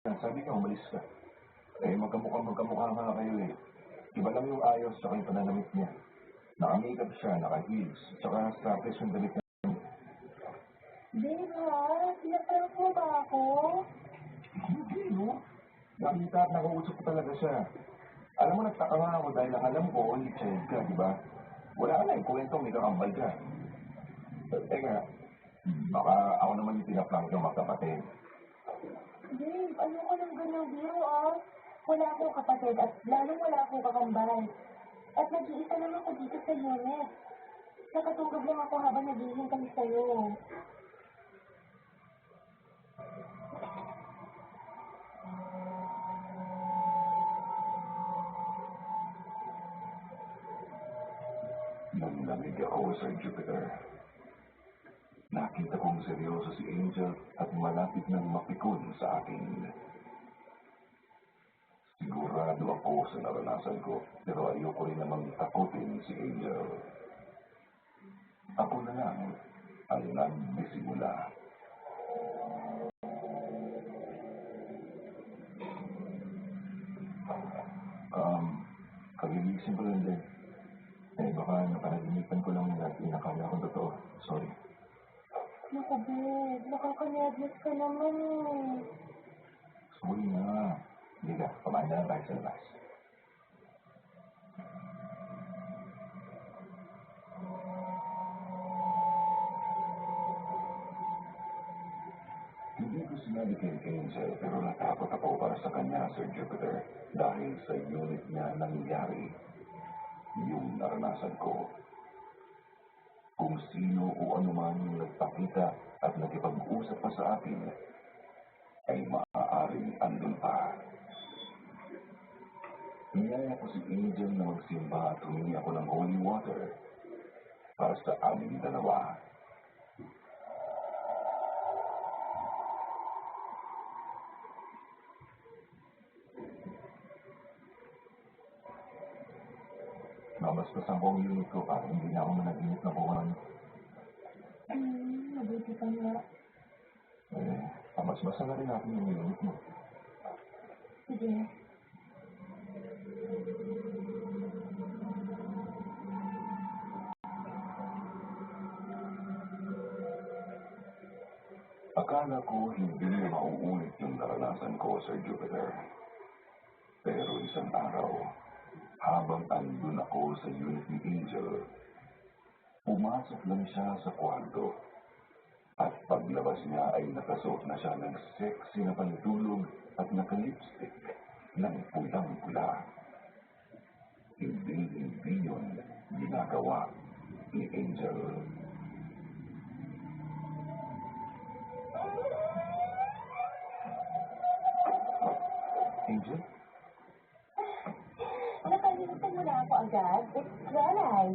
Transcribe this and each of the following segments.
Sabi niya umalis ka. Eh, magkamukha nga kayo eh. Iba lang yung ayos tsaka yung pananamit niya. Naka-makeup siya, naka-heels, tsaka strapless yung damit niya. Babe, ha? Pinaprank mo ba ako? Hindi, no? Nakita at nakausap ko talaga siya. Alam mo, nagtaka nga ako dahil alam ko, only child ka, di ba? Wala ka na yung kwentong may kakambal ka. Teka, baka ako naman yung pinaprank yung magkapatid. Babe, ano ka ng ganyang biro, ah? Wala akong kapatid at lalong wala akong kakambal. At nag-iisa lang ako dito sa unit. Nakatulog lang ako habang naghihintay sa'yo. Nang lamig ako sa Jupiter, nakita kong seryoso si Angel at malapit nang mapikon sa akin. Sigurado ako sa naranasan ko, pero ayoko rin namang takutin si Angel. Ako na lang ang nagbisimula. Um, Kagigising ko lang din. Eh, baka napanaginipan ko lang at inakala ko totoo. Sorry. Naku, babe, nakaka-nervous ka naman eh. Sorry na. Hindi ka, kumain na tayo sa labas. Hindi ko sinabi kay Angel pero natakot ako para sa kanya, Sir Jupiter, dahil sa unit niya nangyari yung naranasan ko. Kung sino o anuman yung nagpakita at nakipag-usap pa sa akin, ay maaaring andun pa. Niyaya ko si Angel na magsimba at humingi ako ng holy water para sa aming dalawa. Nabasbasan ko ang unit ko para hindi na ako managinip na buwan. Mabuti ka nga. Eh, nabasbasan na rin natin yung unit mo. Sige. Akala ko hindi na mauulit yung naranasan ko, Sir Jupiter. Pero isang araw, habang andun ako sa unit ni Angel, pumasok lang siya sa kwarto. At paglabas niya ay nakasuot na siya ng sexy na pantulog at naka-lipstick ng pulang-pula. Hindi yun ginagawa ni Angel. Angel? Nakalimutan mo na ako agad? It's Lalay.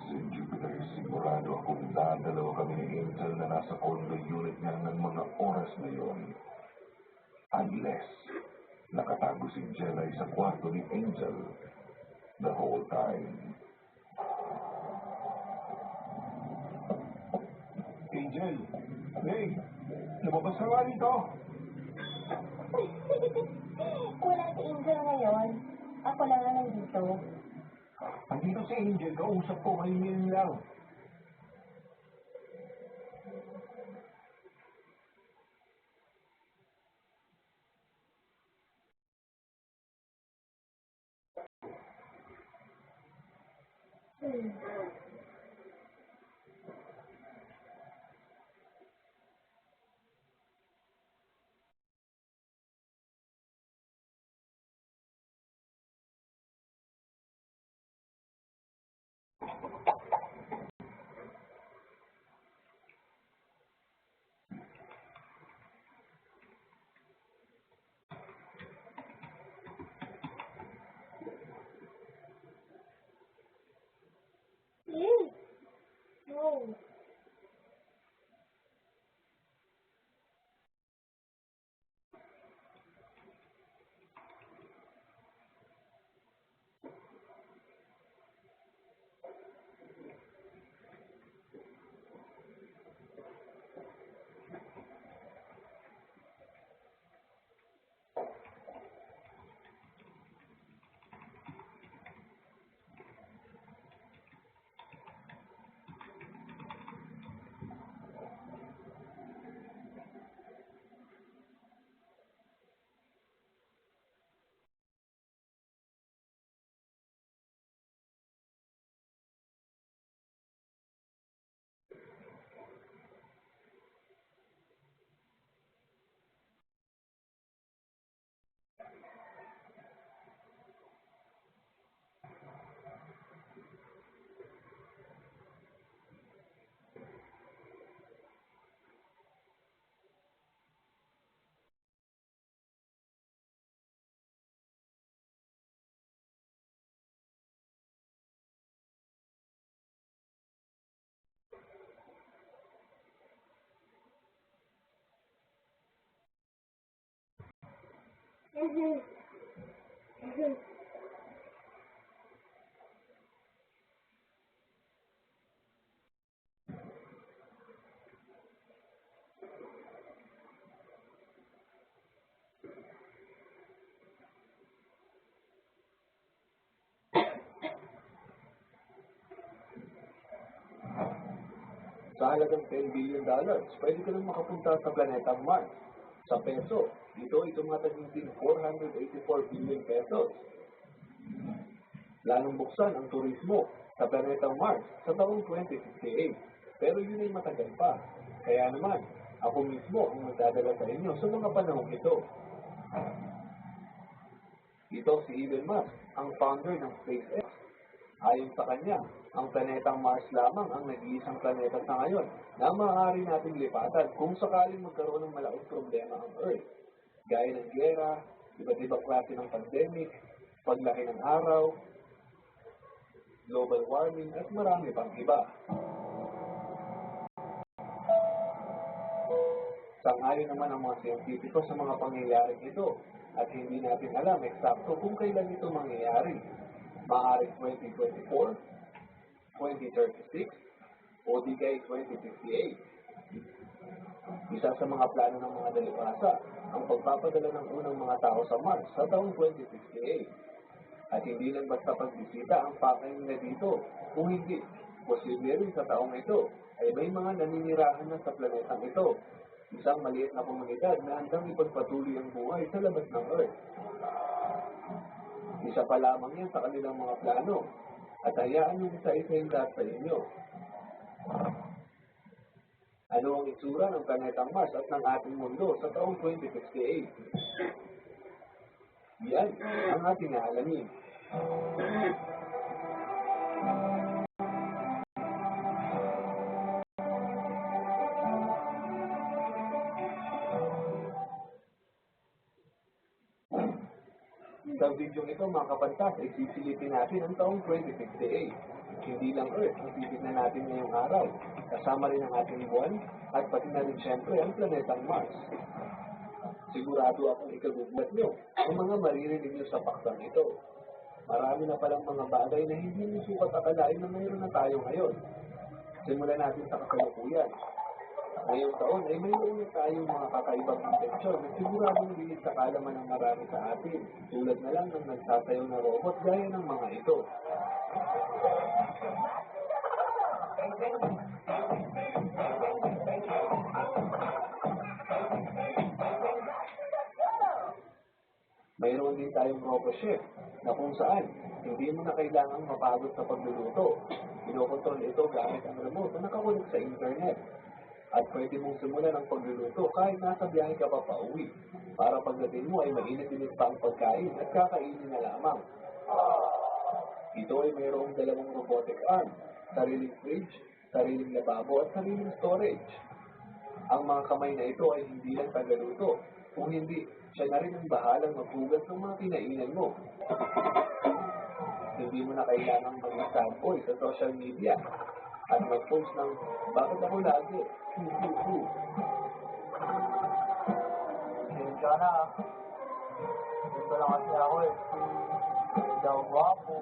Si Jupiter, sigurado akong dadalawa kami ni Angel na nasa condo unit niya ng mga oras na yon. Unless, nakatago si Jelay sa kwarto ni Angel the whole time. Angel! Hey! Lumabas ka nga rito! Wala si Angel ngayon. Ako lang ang nandito. Andito si Angel, kausap ko, mahingin lang. No. Sa halagang $10 billion, pwede ka nang makapunta sa planetang Mars. Sa peso, ito ay tumataginting 484 billion pesos. Planong buksan ang turismo sa planetang Mars sa taong 2068. Pero yun ay matagal pa. Kaya naman, ako mismo ang magdadala sa inyo sa mga panahong ito. Ito si Elon Musk, ang founder ng SpaceX. Ayon sa kanya, ang planetang Mars lamang ang nag-iisang planeta sa ngayon na maaari nating lipatan kung sakaling magkaroon ng malaking problema ang Earth, gaya ng gera, iba't ibang klase ng pandemic, paglaki ng araw, global warming, at marami pang iba. Sang-ayon naman ang mga siyentipiko sa mga pangyayaring ito at hindi natin alam eksakto kung kailan ito mangyayari. Maaaring 2024, 2036, o di kay 2068. Isa sa mga plano ng mga dalubhasa ang pagpapadala ng unang mga tao sa Mars sa taong 2068. At hindi lang basta pagbisita ang pakain na dito, kung hindi, posible rin sa taong ito ay may mga naninirahan na sa planetang ito. Isang maliit na komunidad na handang ipagpatuloy ang buhay sa labas ng Earth. Isa pa lamang yan sa kanilang mga plano at hayaan yung isa-isa yung lahat sa inyo. Ano ang itsura ng planetang Mars at ng ating mundo sa taong 2068? Yan ang ating aalamin. Sa video ito mga kapantas ay sisilipin natin ang taong 2068. Hindi lang Earth ang titignan natin ngayong araw, kasama rin ang ating buwan at pati na rin siyempre ang planetang Mars. Sigurado akong ikagugulat nyo ang mga maririnig nyo sa paksang ito. Marami na palang mga bagay na hindi nyo sukat akalain na mayroon na tayo ngayon. Simulan natin sa kasalukuyan. Ngayong taon ay mayroon na tayong mga kakaibang intensyon na siguradong lilit sa kalaman ng marami sa atin, tulad na lang ng nagsasayaw na robot gaya ng mga ito. Mayroon din tayong robot chef na kung saan hindi mo na kailangang mapagod sa pagluluto. Pinokontrol ito gamit ang remote na nakakunik sa internet. At pwede mong simulan ang pagluluto kahit nasa biyahe ka pa pauwi, para pagdating mo ay mainit-init pa ang pagkain at kakainin na lamang. Ito ay mayroong dalawang robotic arm, sariling fridge, sariling lababo at sariling storage. Ang mga kamay na ito ay hindi lang tagaluto, kung hindi, siya na rin ang bahalang maghugas ng mga kinainan mo. Hindi mo na kailangang mag-sad boy sa social media at mag-post ng bakit ako lagi. Pasensya na. Dito lang kasi ako eh. Hindi ako gwapo.